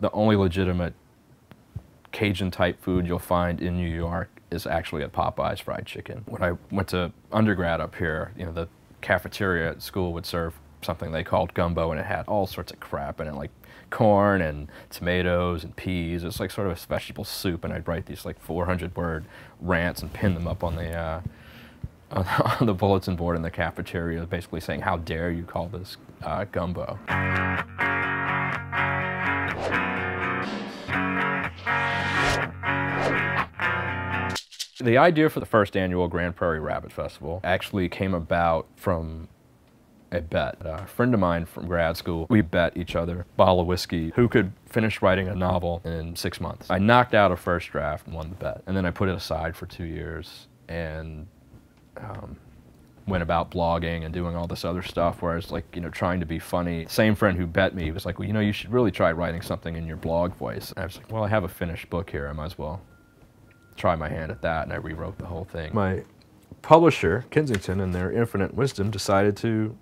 The only legitimate Cajun-type food you'll find in New York is actually at Popeye's Fried Chicken. When I went to undergrad up here, you know, the cafeteria at school would serve something they called gumbo, and it had all sorts of crap in it, like corn and tomatoes and peas. It's like sort of a vegetable soup, and I'd write these like 400-word rants and pin them up on the on the bulletin board in the cafeteria, basically saying, "How dare you call this gumbo?" The idea for the first annual Grand Prairie Rabbit Festival actually came about from a bet. A friend of mine from grad school, we bet each other a bottle of whiskey who could finish writing a novel in 6 months. I knocked out a first draft and won the bet. And then I put it aside for 2 years and went about blogging and doing all this other stuff where I was like, you know, trying to be funny. Same friend who bet me was like, well, you know, you should really try writing something in your blog voice. And I was like, well, I have a finished book here. I might as well try my hand at that. And I rewrote the whole thing. My publisher, Kensington, in their infinite wisdom, decided to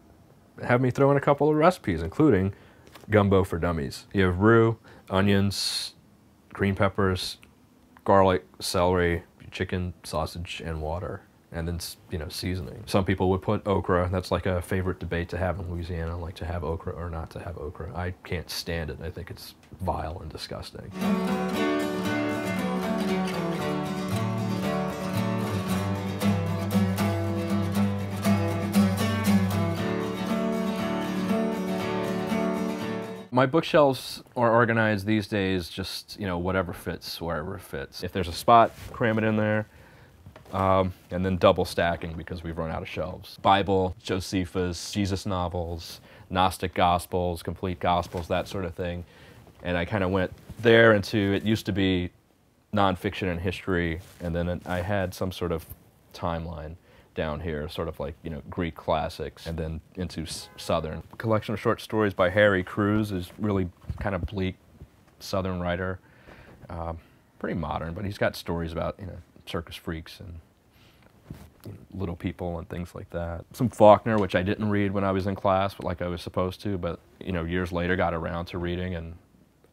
have me throw in a couple of recipes, including gumbo for dummies. You have roux, onions, green peppers, garlic, celery, chicken, sausage, and water. And then, you know, seasoning. Some people would put okra. That's like a favorite debate to have in Louisiana, like to have okra or not to have okra. I can't stand it. I think it's vile and disgusting. My bookshelves are organized these days just, you know, whatever fits, wherever it fits. If there's a spot, cram it in there. And then double stacking because we've run out of shelves. Bible, Josephus, Jesus novels, Gnostic Gospels, complete Gospels, that sort of thing. And I kind of went there into, it used to be nonfiction and history, and then I had some sort of timeline down here, sort of like, you know, Greek classics, and then into Southern. A collection of short stories by Harry Crews is really kind of bleak Southern writer. Pretty modern, but he's got stories about, you know, circus freaks and, you know, little people and things like that. Some Faulkner, which I didn't read when I was in class, but like I was supposed to, but, you know, years later got around to reading and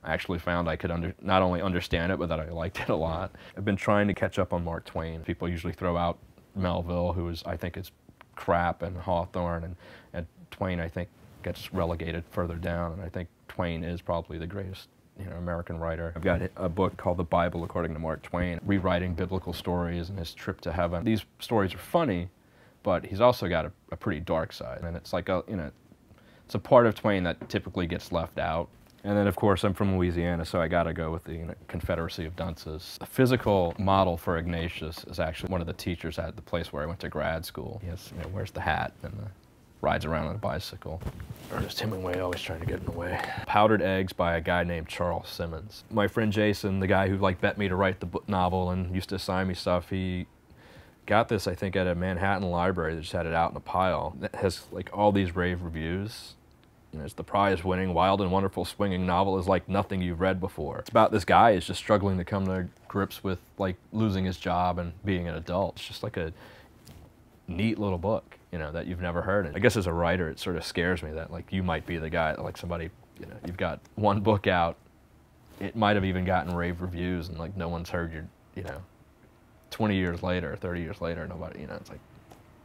I actually found I could not only understand it, but that I liked it a lot. I've been trying to catch up on Mark Twain. People usually throw out Melville, who is, I think, is crap, and Hawthorne, and Twain, I think, gets relegated further down, and I think Twain is probably the greatest, you know, American writer. I've got a book called The Bible According to Mark Twain, rewriting biblical stories and his trip to heaven. These stories are funny, but he's also got a pretty dark side, and it's like a, you know, it's a part of Twain that typically gets left out. And then, of course, I'm from Louisiana, so I got to go with the, you know, Confederacy of Dunces. The physical model for Ignatius is actually one of the teachers at the place where I went to grad school. He has, you know, wears the hat and rides around on a bicycle. Ernest Hemingway always trying to get in the way. Powdered Eggs by a guy named Charles Simmons. My friend Jason, the guy who like bet me to write the novel and used to assign me stuff, he got this, I think, at a Manhattan library that just had it out in a pile. It has like all these rave reviews. You know, it's the prize-winning, wild and wonderful swinging novel is like nothing you've read before. It's about this guy who's just struggling to come to grips with like losing his job and being an adult. It's just like a neat little book, you know, that you've never heard of. I guess as a writer, it sort of scares me that like you might be the guy, like somebody, you know, you've got one book out, it might have even gotten rave reviews and like no one's heard your, you know, 20 years later, 30 years later, nobody, you know, it's like,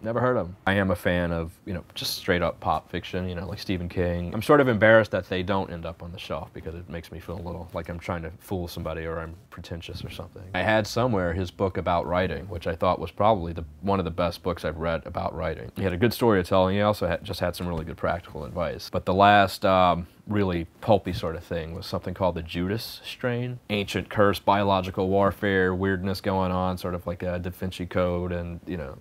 never heard of them. I am a fan of, you know, just straight up pop fiction, you know, like Stephen King. I'm sort of embarrassed that they don't end up on the shelf because it makes me feel a little like I'm trying to fool somebody or I'm pretentious or something. I had somewhere his book about writing, which I thought was probably one of the best books I've read about writing. He had a good story to tell, and he also just had some really good practical advice. But the last really pulpy sort of thing was something called the Judas strain. Ancient curse, biological warfare, weirdness going on, sort of like a Da Vinci Code, and, you know,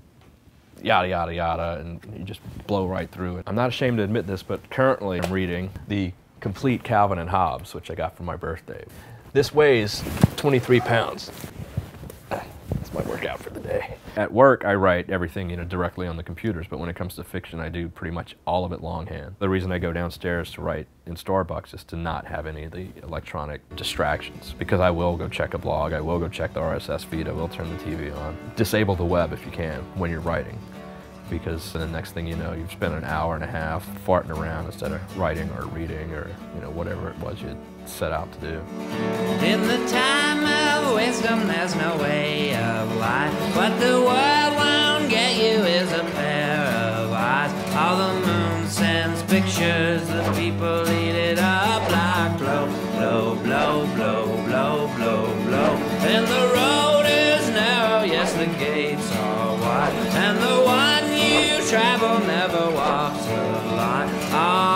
yada, yada, yada, and you just blow right through it. I'm not ashamed to admit this, but currently I'm reading the complete Calvin and Hobbes, which I got for my birthday. This weighs 23 pounds. That's my workout for the day. At work, I write everything, you know, directly on the computers, but when it comes to fiction, I do pretty much all of it longhand. The reason I go downstairs to write in Starbucks is to not have any of the electronic distractions, because I will go check a blog, I will go check the RSS feed, I will turn the TV on. Disable the web if you can when you're writing, because the next thing you know, you've spent an hour and a half farting around instead of writing or reading or, you know, whatever it was you set out to do. In the time of wisdom, there's no way of life. What the world won't get you is a pair of eyes. All the moon sends pictures, the people eat it up like blow, blow, blow, blow, blow, blow, blow. And the road is narrow, yes, the gates are wide, and the one you travel never walks the line.